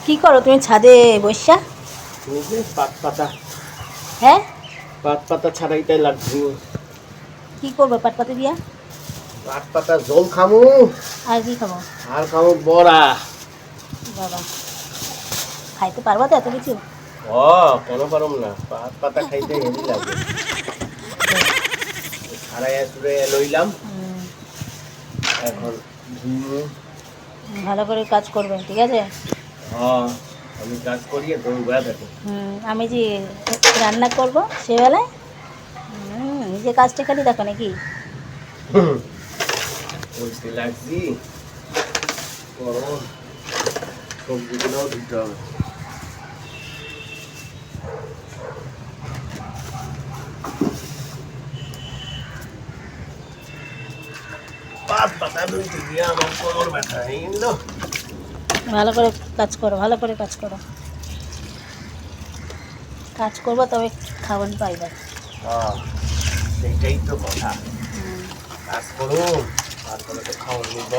কি করো তুমি ছাদে বসা? পাত পাতা হ্যাঁ, পাত পাতা ছাড়াইতে লাগবে। কি করবো পাট পাতে দিয়া? পাত পাতা জল খামু আর কি খাবো? আর খামু বড়া। বাবা, খাইতে পারবা তো এত কিছু? কেন পারম না, পাত পাতা খাইতে হেভি লাগে। ছাড়াইয়া চুড়াইয়া লইলাম, হুম, এখন ধুমু। ভালো করে কাজ করবেন, ঠিক আছে? আমি কাজ করি তুমি বয়া থাকো। আমি যে রান্না করবো সেবেলায় নিজে কাজটা খালি দেখো নাকি? বলতে লাগছি করো, সবজিগুলোও ধুতে হবে। পাত পাতা ধুইতে গিয়ে আমার কোমর ব্যথা হয়ে গেল। ভালো করে কাজ করো, ভালো করে কাজ করো। কাজ করবো তবে খাবার পাইবে। সেইটাই তো কথা, হুম, কাজ করুন তারপরে তো খাওয়া নিব।